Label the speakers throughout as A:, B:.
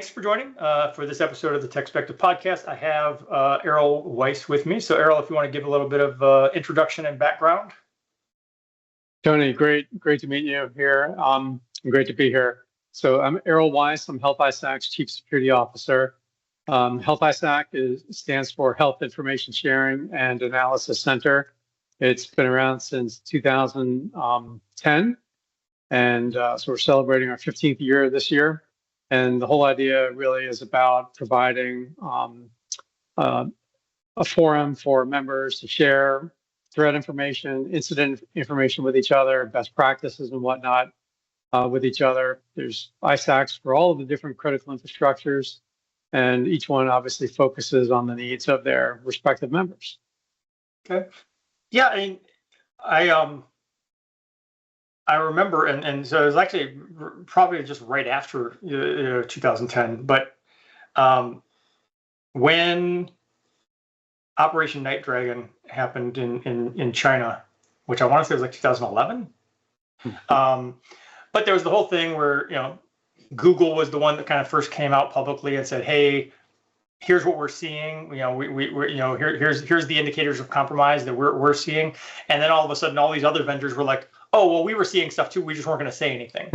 A: thanks for joining for this episode of the TechSpective Podcast. I have Errol Weiss with me. So, Errol, if you want to give a little bit of introduction and background.
B: Tony, great to meet you here. Great to be here. So I'm Errol Weiss. I'm Health-ISAC's Chief Security Officer. Health-ISAC stands for Health Information Sharing and Analysis Center. It's been around since 2010, and so we're celebrating our 15th year this year. And the whole idea really is about providing a forum for members to share threat information, incident information with each other, best practices and whatnot with each other. There's ISACs for all of the different critical infrastructures, and each one obviously focuses on the needs of their respective members.
A: Okay. Yeah, I remember, and so it was actually probably just right after 2010, but when Operation Night Dragon happened in China, which I want to say was like 2011. But there was the whole thing where, Google was the one that kind of first came out publicly and said, "Hey, here's what we're seeing. Here's the indicators of compromise that we're seeing." And then all of a sudden, all these other vendors were like, "Oh, well, we were seeing stuff too. We just weren't going to say anything."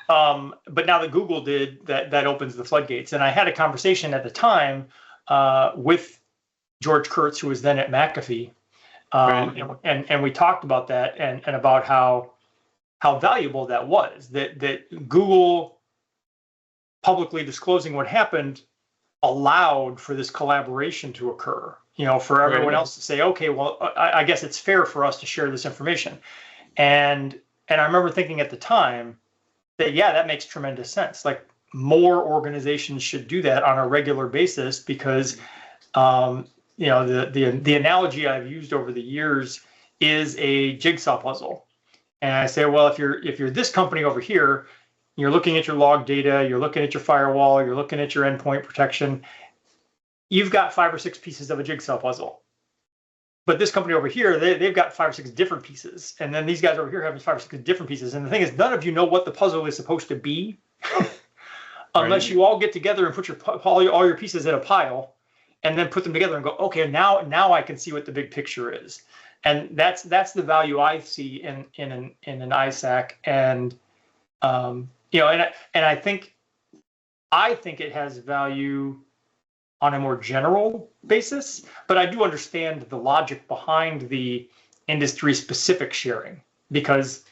A: But now that Google did, that opens the floodgates. And I had a conversation at the time with George Kurtz, who was then at McAfee, right. and we talked about that and about how valuable that was. That Google publicly disclosing what happened allowed for this collaboration to occur. For everyone else to say, "Okay, well, I guess it's fair for us to share this information." And I remember thinking at the time that, yeah, that makes tremendous sense. Like, more organizations should do that on a regular basis because, the analogy I've used over the years is a jigsaw puzzle. And I say, well, if you're this company over here, you're looking at your log data, you're looking at your firewall, you're looking at your endpoint protection, you've got 5 or 6 pieces of a jigsaw puzzle. But this company over here, they've got 5 or 6 different pieces. And then these guys over here have 5 or 6 different pieces. And the thing is, none of you know what the puzzle is supposed to be unless you all get together and put all your pieces in a pile and then put them together and go, "Okay, now I can see what the big picture is." And that's the value I see in an ISAC. And and I think it has value on a more general basis, but I do understand the logic behind the industry-specific sharing, because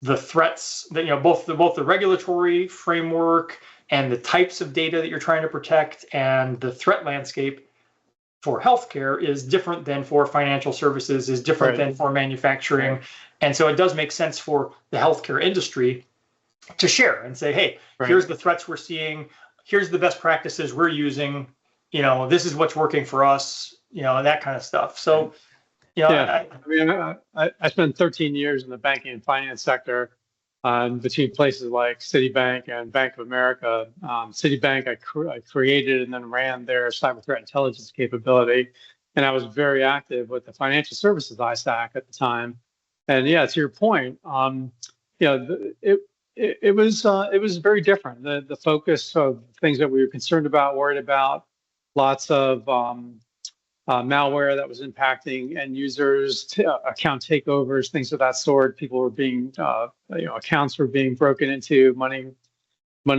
A: the threats that both the regulatory framework and the types of data that you're trying to protect and the threat landscape for healthcare is different than for financial services, is different than for manufacturing. And so it does make sense for the healthcare industry to share and say, "Hey, here's the threats we're seeing. Here's the best practices we're using. This is what's working for us," and that kind of stuff. So,
B: I spent 13 years in the banking and finance sector between places like Citibank and Bank of America. Citibank, I created and then ran their cyber threat intelligence capability. And I was very active with the financial services ISAC at the time. And yeah, to your point, it was very different. The focus of things that we were concerned about, worried about, lots of malware that was impacting end users, account takeovers, things of that sort. People were being, accounts were being broken into, money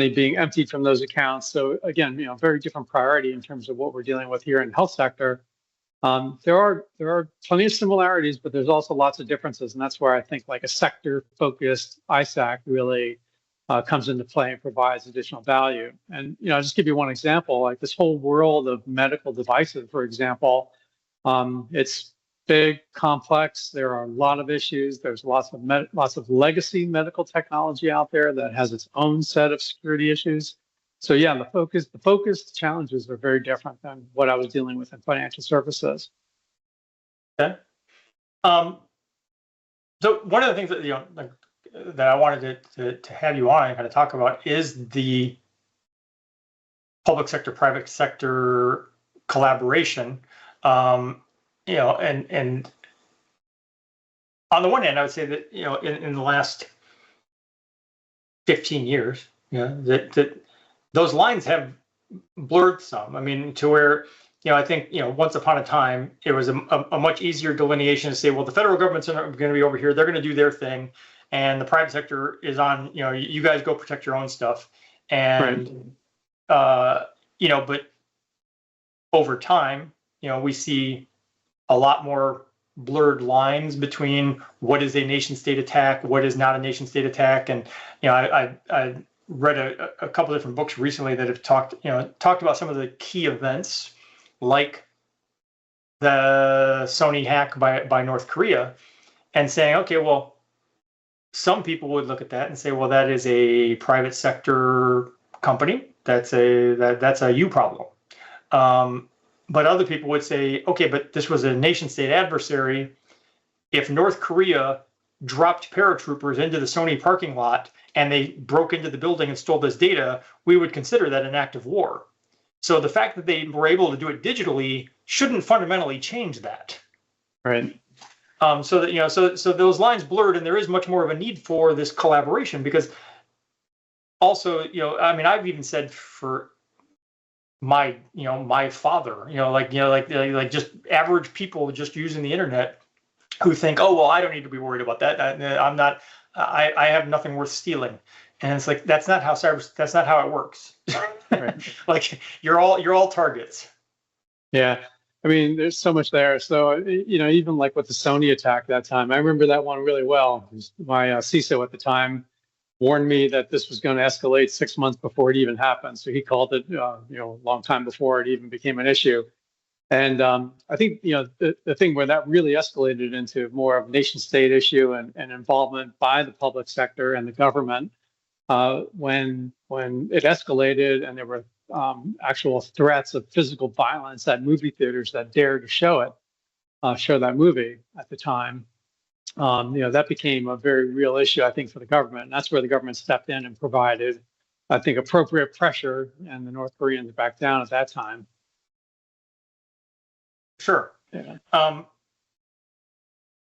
B: being emptied from those accounts. So again, very different priority in terms of what we're dealing with here in the health sector. There are plenty of similarities, but there's also lots of differences, and that's where I think like a sector-focused ISAC really comes into play and provides additional value. And I'll just give you one example. Like this whole world of medical devices, for example, it's big, complex. There are a lot of issues. There's lots of legacy medical technology out there that has its own set of security issues. So yeah, the focus challenges are very different than what I was dealing with in financial services.
A: Okay. So one of the things that that I wanted to have you on and kind of talk about is the public sector, private sector collaboration. And on the one hand, I would say that in the last 15 years, that those lines have blurred some. I mean, to where, I think, once upon a time, it was a much easier delineation to say, well, the federal government's going to be over here. They're going to do their thing. And the private sector is on, you guys go protect your own stuff. And, but over time, we see a lot more blurred lines between what is a nation state attack, what is not a nation state attack. And, I read a couple of different books recently that have talked about some of the key events, like the Sony hack by North Korea, and saying, okay, well, some people would look at that and say, well, that is a private sector company. That's a you problem. But other people would say, okay, but this was a nation state adversary. If North Korea dropped paratroopers into the Sony parking lot and they broke into the building and stole this data, we would consider that an act of war. So the fact that they were able to do it digitally shouldn't fundamentally change that.
B: Right.
A: So that, so those lines blurred, and there is much more of a need for this collaboration, because also, I mean, I've even said for my father, like just average people just using the internet who think, oh, well, I don't need to be worried about that. I have nothing worth stealing. And it's like, that's not how it works. Right. Like you're all targets.
B: Yeah. I mean, there's so much there. So, even like with the Sony attack that time, I remember that one really well. My CISO at the time warned me that this was going to escalate 6 months before it even happened. So he called it, a long time before it even became an issue. And I think, the thing where that really escalated into more of a nation state issue and involvement by the public sector and the government, when it escalated and there were actual threats of physical violence at movie theaters that dared to show that movie at the time, that became a very real issue, I think, for the government. And that's where the government stepped in and provided, I think, appropriate pressure, and the North Koreans backed down at that time.
A: Sure.
B: Yeah.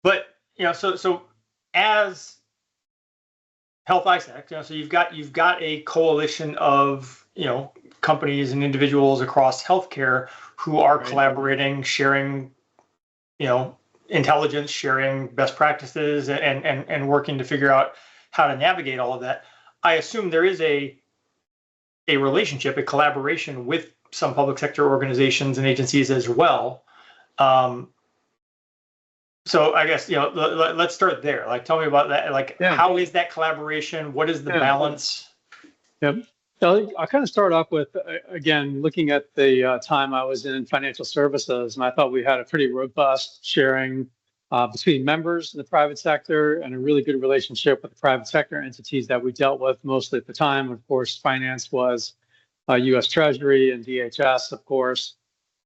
A: But so as Health-ISAC, so you've got a coalition of companies and individuals across healthcare who are collaborating, sharing intelligence, sharing best practices, and working to figure out how to navigate all of that. I assume there is a relationship, a collaboration with some public sector organizations and agencies as well. So I guess, let's start there. Like, tell me about that. Like, How is that collaboration? What is the balance?
B: Yep. So I'll kind of start off with, again, looking at the time I was in financial services, and I thought we had a pretty robust sharing between members in the private sector and a really good relationship with the private sector entities that we dealt with mostly at the time. Of course, finance was U.S. Treasury and DHS, of course.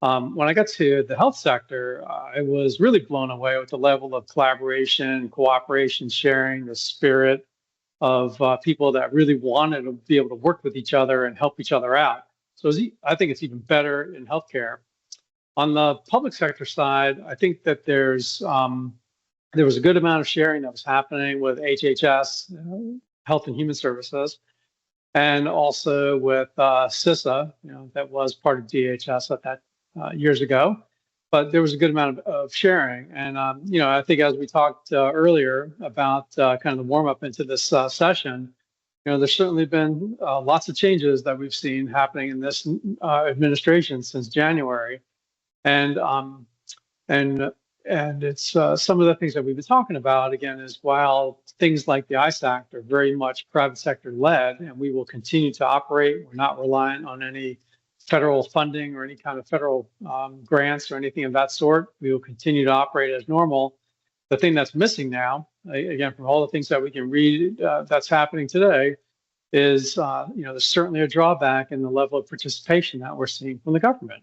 B: When I got to the health sector, I was really blown away with the level of collaboration, cooperation, sharing, the spirit of people that really wanted to be able to work with each other and help each other out. So I think it's even better in healthcare. On the public sector side, I think that there was a good amount of sharing that was happening with HHS, Health and Human Services, and also with CISA, that was part of DHS at that years ago. But there was a good amount of sharing. And, I think as we talked earlier about kind of the warm up into this session, there's certainly been lots of changes that we've seen happening in this administration since January. And it's some of the things that we've been talking about, again, is while things like the ISAC are very much private sector led, and we will continue to operate, we're not reliant on any federal funding or any kind of federal grants or anything of that sort. We will continue to operate as normal. The thing that's missing now, again, from all the things that we can read that's happening today, is there's certainly a drawback in the level of participation that we're seeing from the government.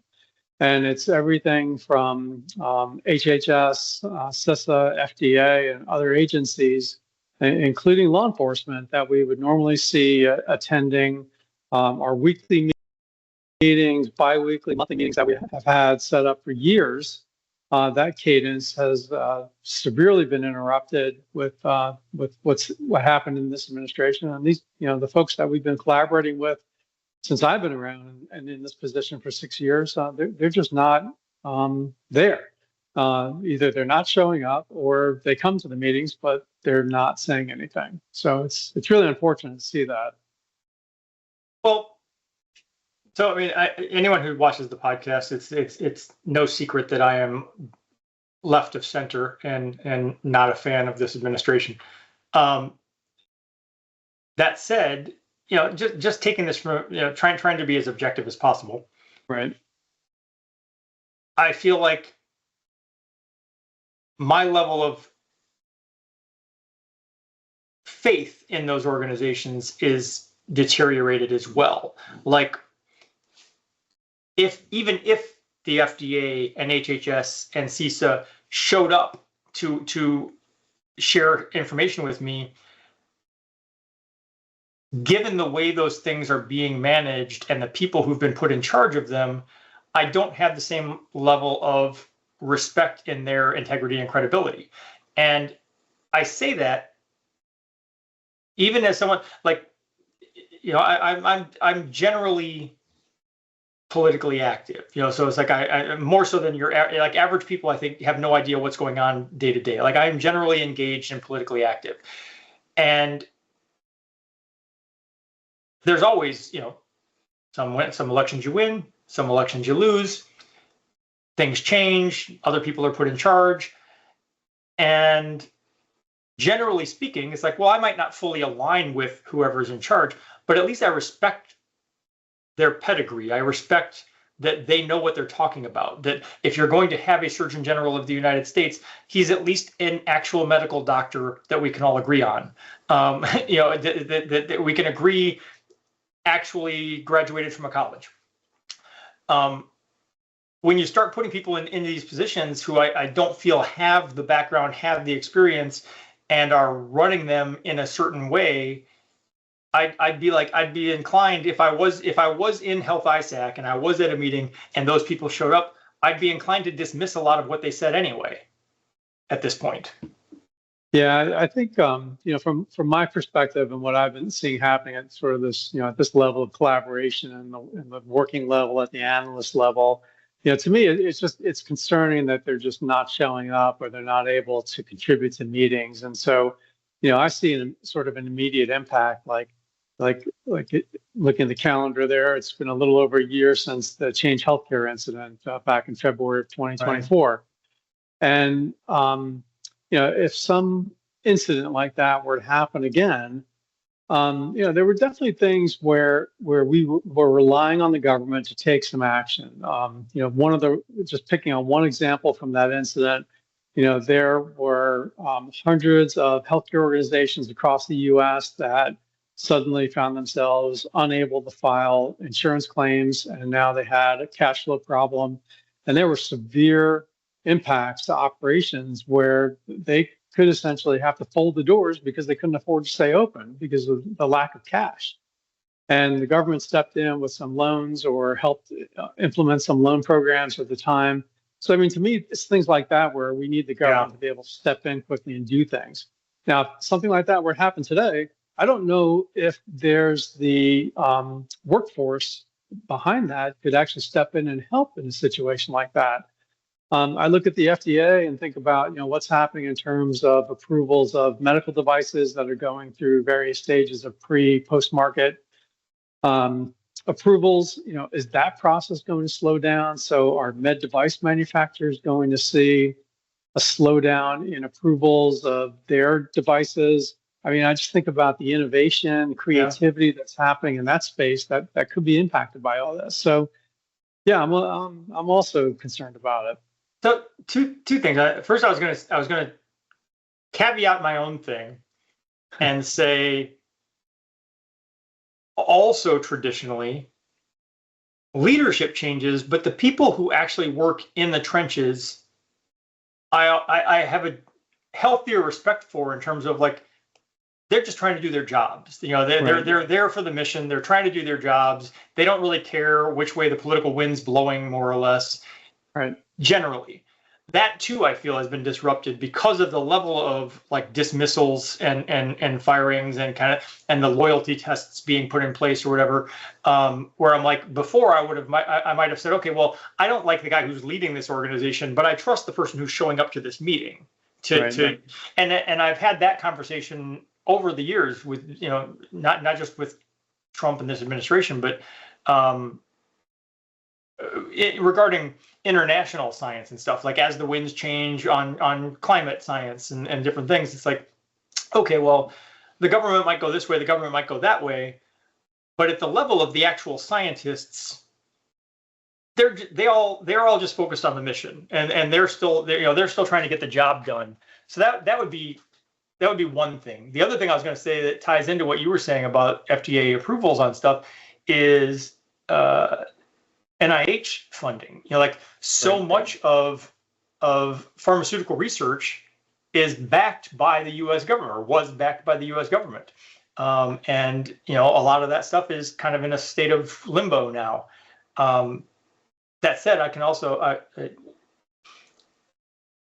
B: And it's everything from HHS, CISA, FDA, and other agencies, including law enforcement, that we would normally see attending our weekly meetings, bi-weekly, monthly meetings that we have had set up for years. That cadence has severely been interrupted with what happened in this administration. And these, the folks that we've been collaborating with since I've been around and in this position for 6 years, they're just not there. Either they're not showing up or they come to the meetings, but they're not saying anything. So it's really unfortunate to see that.
A: Well, so I mean, anyone who watches the podcast, it's no secret that I am left of center and not a fan of this administration. That said, just taking this from trying to be as objective as possible.
B: Right.
A: I feel like my level of faith in those organizations is deteriorated as well. Like, even if the FDA and HHS and CISA showed up to share information with me, given the way those things are being managed and the people who've been put in charge of them, I don't have the same level of respect in their integrity and credibility. And I say that even as someone like, I'm generally politically active, so it's like I more so than like average people, I think, have no idea what's going on day to day. Like, I am generally engaged and politically active. And there's always, some elections you win, some elections you lose, things change, other people are put in charge. And generally speaking, it's like, well, I might not fully align with whoever's in charge, but at least I respect their pedigree. I respect that they know what they're talking about, that if you're going to have a Surgeon General of the United States, he's at least an actual medical doctor that we can all agree on. That we can agree actually graduated from a college. When you start putting people in these positions who I don't feel have the background, have the experience, and are running them in a certain way, I'd be inclined, if I was in Health-ISAC and I was at a meeting and those people showed up, I'd be inclined to dismiss a lot of what they said anyway at this point.
B: Yeah, I think from my perspective and what I've been seeing happening at sort of this at this level of collaboration and the working level at the analyst level, to me it's concerning that they're just not showing up or they're not able to contribute to meetings. And so I see sort of an immediate impact, like looking at the calendar there, it's been a little over a year since the Change Healthcare incident back in February of 2024. Right. And if some incident like that were to happen again, there were definitely things where we were relying on the government to take some action. Just picking on one example from that incident, there were hundreds of healthcare organizations across the U.S. that suddenly found themselves unable to file insurance claims, and now they had a cash flow problem, and there were severe impacts to operations where they could essentially have to fold the doors because they couldn't afford to stay open because of the lack of cash. And the government stepped in with some loans or helped implement some loan programs at the time. So, I mean, to me, it's things like that where we need the government to be able to step in quickly and do things. Now, if something like that were to happen today, I don't know if there's the workforce behind that could actually step in and help in a situation like that. I look at the FDA and think about what's happening in terms of approvals of medical devices that are going through various stages of post-market approvals. Is that process going to slow down? So are med device manufacturers going to see a slowdown in approvals of their devices? I mean, I just think about the innovation, creativity that's happening in that space that could be impacted by all this. So, yeah, I'm also concerned about it.
A: So two things. First, I was gonna caveat my own thing and say, also traditionally, leadership changes, but the people who actually work in the trenches, I have a healthier respect for, in terms of, like, they're just trying to do their jobs. They're there for the mission. They're trying to do their jobs. They don't really care which way the political wind's blowing, more or less.
B: Right.
A: Generally. that too, I feel, has been disrupted because of the level of like dismissals and firings and and the loyalty tests being put in place or whatever. Where I'm like, before I might have said, okay, well, I don't like the guy who's leading this organization, but I trust the person who's showing up to this meeting. And I've had that conversation over the years with, not just with Trump and this administration, but regarding international science and stuff, like as the winds change on climate science and different things, it's like, okay, well, the government might go this way, the government might go that way, but at the level of the actual scientists, they're all just focused on the mission, and they're still trying to get the job done. So that would be one thing. The other thing I was going to say that ties into what you were saying about FDA approvals on stuff is NIH funding. Like so much of pharmaceutical research is backed by the U.S. government, or was backed by the U.S. government, and a lot of that stuff is kind of in a state of limbo now. That said, I can also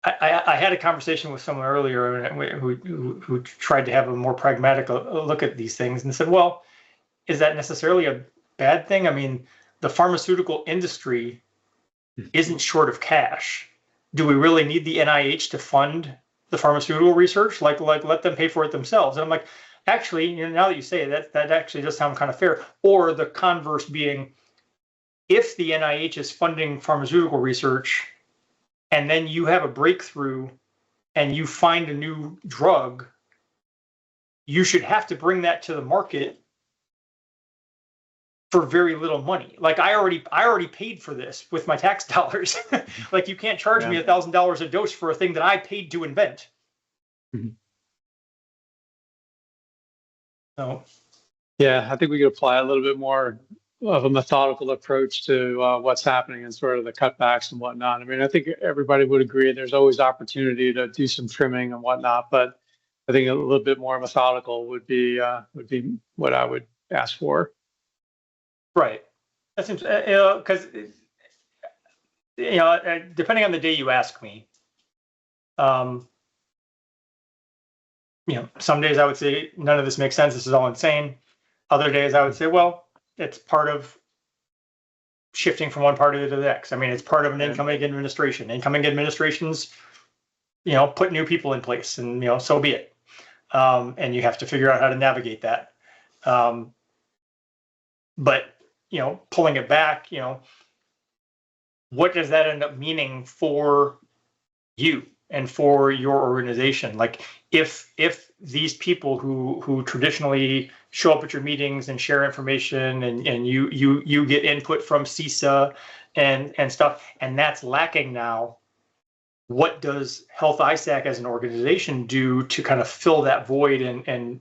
A: I had a conversation with someone earlier who tried to have a more pragmatic look at these things and said, well, is that necessarily a bad thing? I mean, the pharmaceutical industry isn't short of cash. Do we really need the NIH to fund the pharmaceutical research? Like let them pay for it themselves. And I'm like, actually, now that you say it, that actually does sound kind of fair. Or the converse being, if the NIH is funding pharmaceutical research and then you have a breakthrough and you find a new drug, you should have to bring that to the market for very little money. Like I already paid for this with my tax dollars. Like you can't charge me $1,000 a dose for a thing that I paid to invent.
B: Mm-hmm.
A: So,
B: yeah, I think we could apply a little bit more of a methodical approach to what's happening and sort of the cutbacks and whatnot. I mean, I think everybody would agree there's always opportunity to do some trimming and whatnot, but I think a little bit more methodical would be what I would ask for.
A: Right. That seems, because depending on the day you ask me, some days I would say none of this makes sense. This is all insane. Other days I would say, well, it's part of shifting from one party to the next. I mean, it's part of an incoming administration. Incoming administrations, put new people in place, and so be it. And you have to figure out how to navigate that. But pulling it back, what does that end up meaning for you and for your organization? Like if these people who traditionally show up at your meetings and share information and you get input from CISA and stuff, and that's lacking now, what does Health-ISAC as an organization do to kind of fill that void and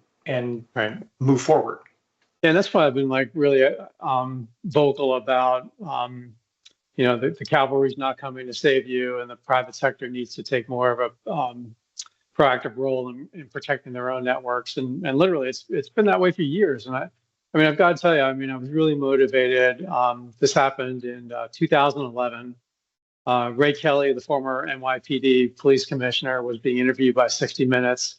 A: move forward?
B: Yeah, and that's why I've been like really vocal about the cavalry's not coming to save you, and the private sector needs to take more of a proactive role in protecting their own networks. And literally, it's been that way for years. And I mean, I've got to tell you, I mean, I was really motivated. This happened in 2011. Ray Kelly, the former NYPD police commissioner, was being interviewed by 60 Minutes.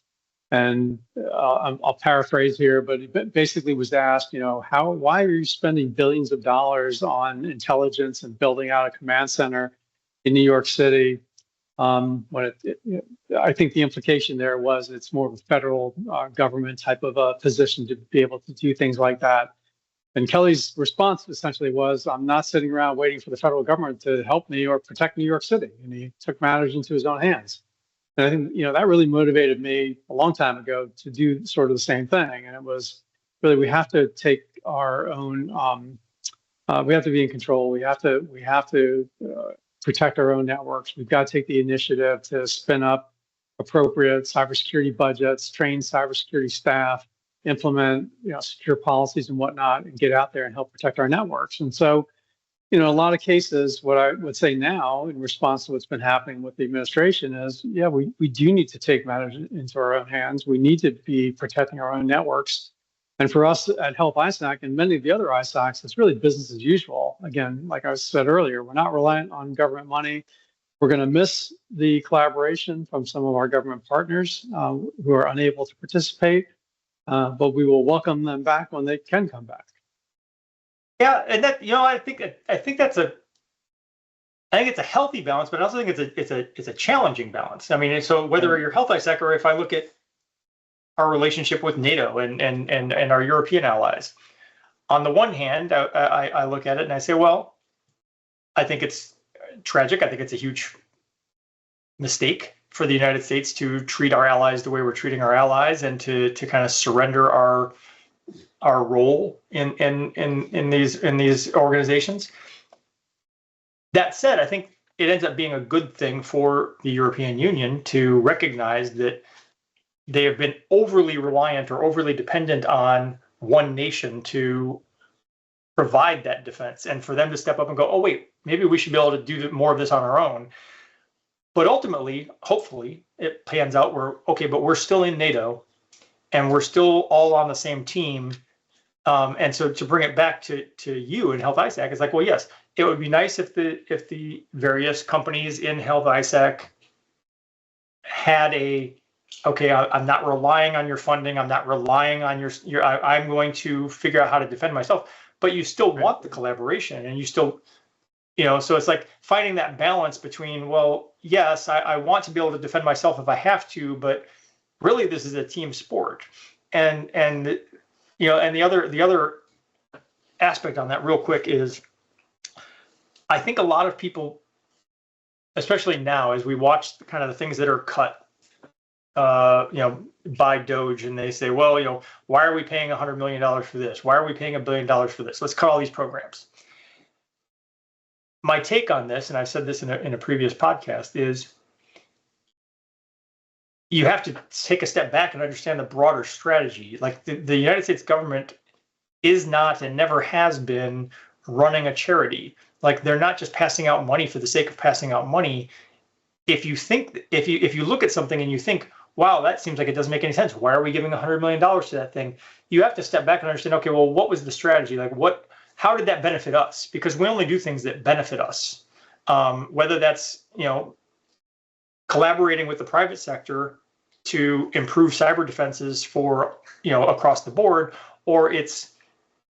B: And I'll paraphrase here, but he basically was asked, why are you spending billions of dollars on intelligence and building out a command center in New York City? I think the implication there was it's more of a federal government type of a position to be able to do things like that. And Kelly's response essentially was, I'm not sitting around waiting for the federal government to help me or protect New York City. And he took matters into his own hands. And I think, that really motivated me a long time ago to do sort of the same thing. And it was really, we have to take our own, we have to be in control. We have to protect our own networks. We've got to take the initiative to spin up appropriate cybersecurity budgets, train cybersecurity staff, implement, secure policies and whatnot, and get out there and help protect our networks. And so, a lot of cases, what I would say now in response to what's been happening with the administration is, we do need to take matters into our own hands. We need to be protecting our own networks. And for us at Health-ISAC and many of the other ISACs, it's really business as usual. Again, like I said earlier, we're not reliant on government money. We're going to miss the collaboration from some of our government partners who are unable to participate, but we will welcome them back when they can come back.
A: Yeah, and that I think it's a healthy balance, but I also think it's a challenging balance. I mean, so whether you're Health-ISAC or if I look at our relationship with NATO and our European allies, on the one hand, I look at it and I say, well, I think it's tragic. I think it's a huge mistake for the United States to treat our allies the way we're treating our allies, and to kind of surrender our role in these organizations. That said, I think it ends up being a good thing for the European Union to recognize that they have been overly reliant or overly dependent on one nation to provide that defense, and for them to step up and go, oh, wait, maybe we should be able to do more of this on our own. But ultimately, hopefully, it pans out where, okay, but we're still in NATO and we're still all on the same team. And so to bring it back to you in Health-ISAC, it's like, well, yes, it would be nice if the various companies in Health-ISAC had okay, I'm not relying on your funding, I'm not relying on I'm going to figure out how to defend myself. But you still want the collaboration, and you still, so it's like finding that balance between, well, yes, I want to be able to defend myself if I have to, but really this is a team sport. And the other aspect on that real quick is, I think a lot of people, especially now, as we watch kind of the things that are cut, by DOGE, and they say, well, why are we paying $100 million for this? Why are we paying $1 billion for this? Let's cut all these programs. My take on this, and I've said this in a previous podcast, is you have to take a step back and understand the broader strategy. Like the United States government is not and never has been running a charity. Like, they're not just passing out money for the sake of passing out money. If you look at something and you think, wow, that seems like it doesn't make any sense, why are we giving $100 million to that thing? You have to step back and understand, okay, well, what was the strategy? Like, how did that benefit us? Because we only do things that benefit us. Whether that's, collaborating with the private sector to improve cyber defenses for, across the board, or it's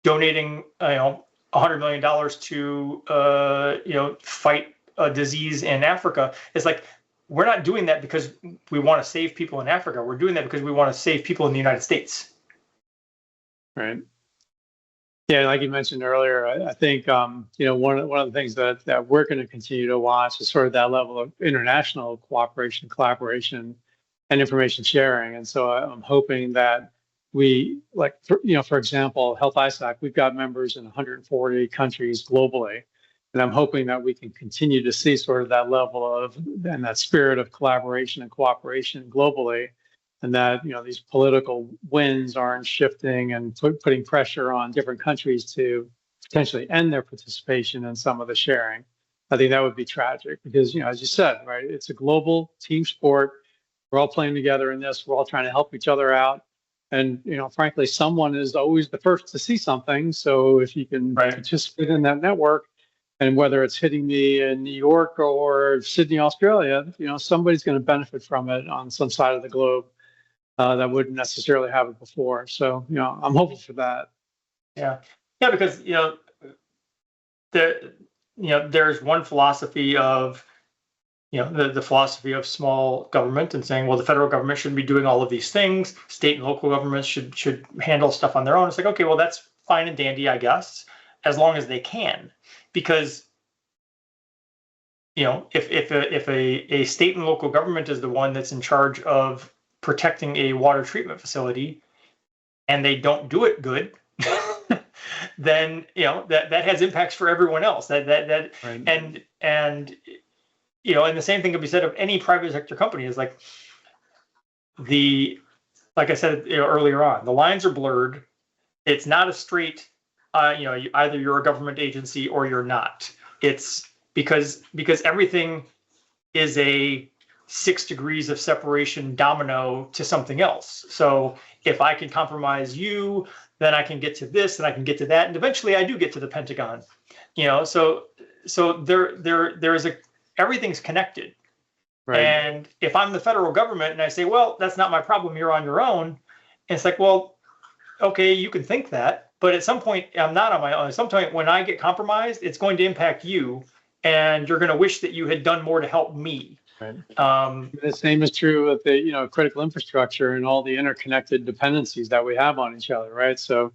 A: donating, $100 million to, fight a disease in Africa. It's like, we're not doing that because we want to save people in Africa. We're doing that because we want to save people in the United States.
B: Right. Yeah, like you mentioned earlier, I think one of the things that we're going to continue to watch is sort of that level of international cooperation, collaboration, and information sharing. And so I'm hoping that we, for example, Health-ISAC, we've got members in 140 countries globally. And I'm hoping that we can continue to see sort of that level of, and that spirit of collaboration and cooperation globally, and that, these political winds aren't shifting and putting pressure on different countries to potentially end their participation in some of the sharing. I think that would be tragic because, as you said, right, it's a global team sport. We're all playing together in this. We're all trying to help each other out. And, frankly, someone is always the first to see something. So if you can participate in that network, and whether it's hitting me in New York or Sydney, Australia, somebody's going to benefit from it on some side of the globe that wouldn't necessarily have it before. So, I'm hopeful for that.
A: Yeah, because there's one philosophy of the philosophy of small government, and saying, well, the federal government shouldn't be doing all of these things. State and local governments should handle stuff on their own. It's like, okay, well, that's fine and dandy, I guess, as long as they can. Because, if a state and local government is the one that's in charge of protecting a water treatment facility, and they don't do it good, then that has impacts for everyone else. Right. And the same thing could be said of any private sector company. Is like I said earlier on, the lines are blurred. It's not a straight. Either you're a government agency or you're not. It's because everything is a 6 degrees of separation domino to something else. So if I can compromise you, then I can get to this, and I can get to that, and eventually I do get to the Pentagon. So there is everything's connected.
B: Right.
A: And if I'm the federal government and I say, well, that's not my problem, you're on your own, and it's like, well, okay, you can think that, but at some point, I'm not on my own. At some point, when I get compromised, it's going to impact you, and you're going to wish that you had done more to help me.
B: Right. The same is true with the critical infrastructure and all the interconnected dependencies that we have on each other, right? So,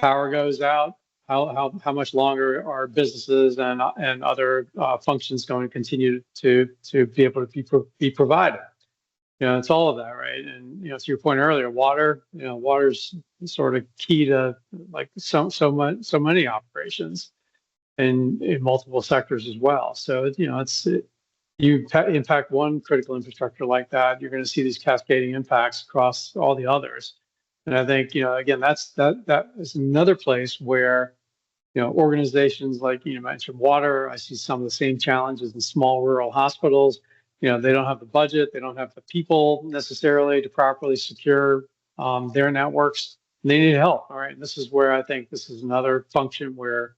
B: power goes out. How much longer are businesses and other functions going to continue to be able to be provided? It's all of that, right? And to your point earlier, water's sort of key to like so many operations in multiple sectors as well. So you impact one critical infrastructure like that, you're going to see these cascading impacts across all the others. And I think again, that is another place where organizations like you mentioned water. I see some of the same challenges in small rural hospitals. They don't have the budget, they don't have the people necessarily to properly secure their networks. They need help. All right. And this is where I think this is another function where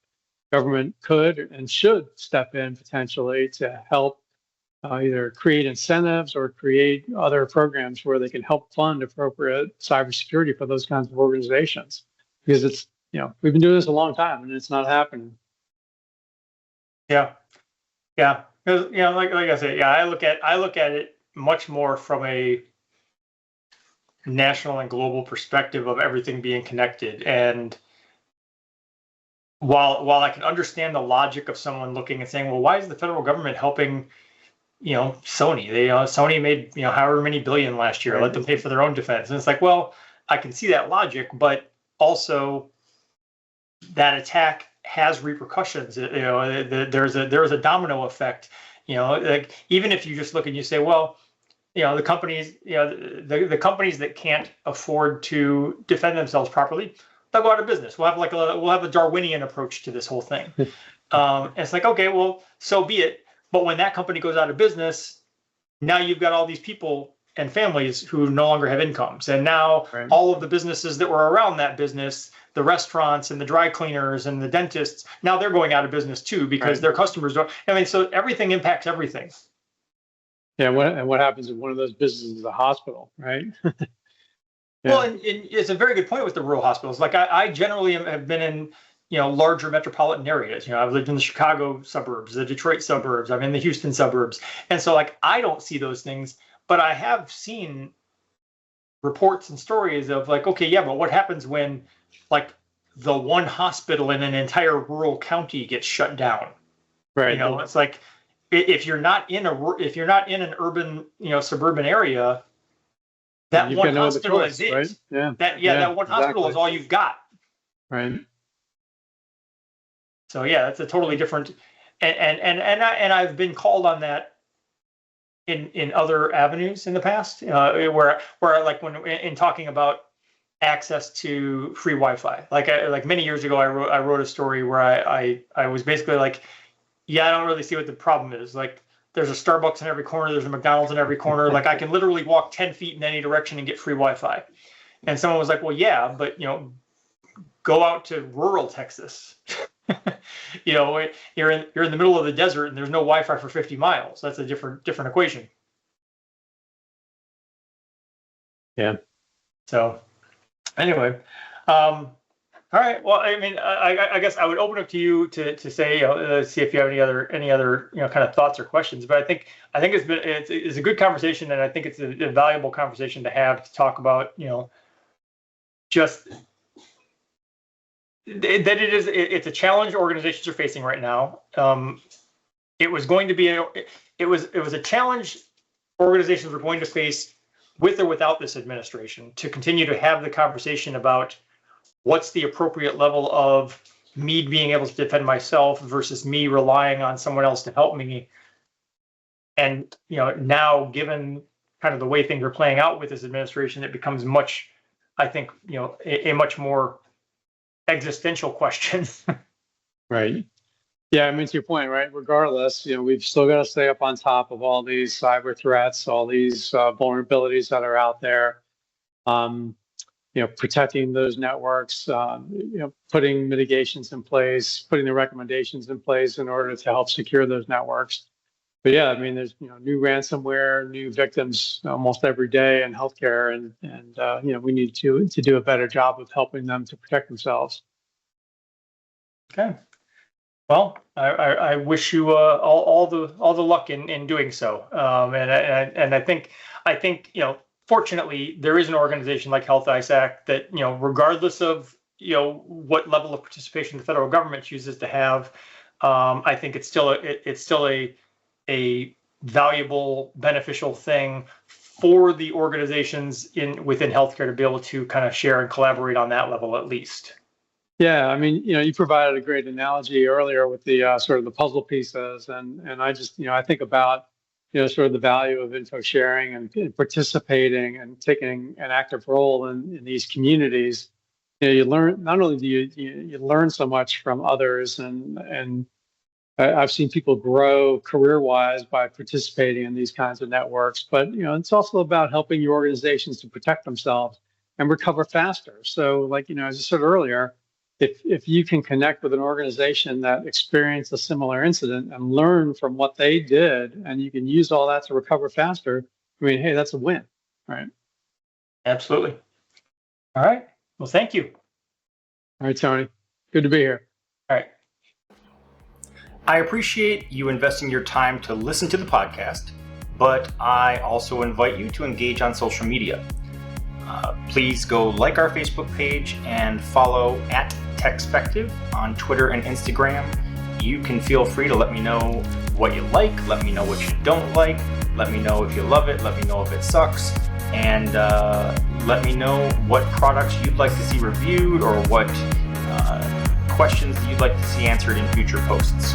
B: government could and should step in potentially to help either create incentives or create other programs where they can help fund appropriate cybersecurity for those kinds of organizations. Because it's, we've been doing this a long time and it's not happening.
A: Yeah. Yeah. Because like I said, yeah, I look at it much more from a national and global perspective of everything being connected. And while I can understand the logic of someone looking and saying, well, why is the federal government helping, Sony? Sony made however many billion last year. Right. Let them pay for their own defense. And it's like, well, I can see that logic, but also that attack has repercussions. There's a domino effect. Like even if you just look and you say, well, the companies, the companies that can't afford to defend themselves properly, they'll go out of business. We'll have a Darwinian approach to this whole thing. And it's like, okay, well, so be it. But when that company goes out of business, now you've got all these people and families who no longer have incomes. And now all of the businesses that were around that business, the restaurants and the dry cleaners and the dentists, now they're going out of business too because their customers don't. So everything impacts everything.
B: Yeah, what happens if one of those businesses is a hospital, right?
A: Yeah. Well, and it's a very good point with the rural hospitals. Like I generally have been in, larger metropolitan areas. I've lived in the Chicago suburbs, the Detroit suburbs. I'm in the Houston suburbs. And so like, I don't see those things, but I have seen reports and stories of like, okay, yeah, but what happens when like the one hospital in an entire rural county gets shut down? Right. It's like, if you're not in an urban, suburban area, that one hospital is it. Right? Yeah. That one hospital is all you've got.
B: Right.
A: So yeah, that's a totally different, and I've been called on that in other avenues in the past, where like when in talking about access to free Wi-Fi, like many years ago, I wrote a story where I was basically like, yeah, I don't really see what the problem is. Like, there's a Starbucks in every corner, there's a McDonald's in every corner. Like, I can literally walk 10 feet in any direction and get free Wi-Fi. And someone was like, well, yeah, but go out to rural Texas. You're in the middle of the desert and there's no Wi-Fi for 50 miles. That's a different equation.
B: Yeah.
A: So, anyway. All right. Well, I mean, I guess I would open up to you to say, see if you have any other kind of thoughts or questions. But I think it's a good conversation, and I think it's a valuable conversation to have to talk about just that it's a challenge organizations are facing right now. It was a challenge organizations were going to face with or without this administration to continue to have the conversation about what's the appropriate level of me being able to defend myself versus me relying on someone else to help me. And, now given kind of the way things are playing out with this administration, it becomes much, I think, a much more existential question.
B: Right. Yeah, I mean, to your point, right? Regardless, we've still got to stay up on top of all these cyber threats, all these vulnerabilities that are out there. Protecting those networks, putting mitigations in place, putting the recommendations in place in order to help secure those networks. but yeah, I mean, there's new ransomware, new victims almost every day in healthcare, and we need to do a better job of helping them to protect themselves.
A: Okay. Well, I wish you all the luck in doing so. And I think fortunately there is an organization like Health-ISAC that regardless of what level of participation the federal government chooses to have, I think it's still a valuable, beneficial thing for the organizations within healthcare to be able to kind of share and collaborate on that level at least.
B: Yeah, I mean, you provided a great analogy earlier with the sort of the puzzle pieces, and I just, I think about, sort of the value of info sharing and participating and taking an active role in these communities. You learn, not only do you learn so much from others, and I've seen people grow career-wise by participating in these kinds of networks, but it's also about helping your organizations to protect themselves and recover faster. So, like as I said earlier, if you can connect with an organization that experienced a similar incident and learn from what they did, and you can use all that to recover faster, I mean, hey, that's a win, right?
A: Absolutely. All right. Well, thank you.
B: All right, Tony. Good to be here.
A: All right.
C: I appreciate you investing your time to listen to the podcast, but I also invite you to engage on social media. Please go like our Facebook page and follow at TechSpective on Twitter and Instagram. You can feel free to let me know what you like, let me know what you don't like, let me know if you love it, let me know if it sucks, and let me know what products you'd like to see reviewed or what questions you'd like to see answered in future posts.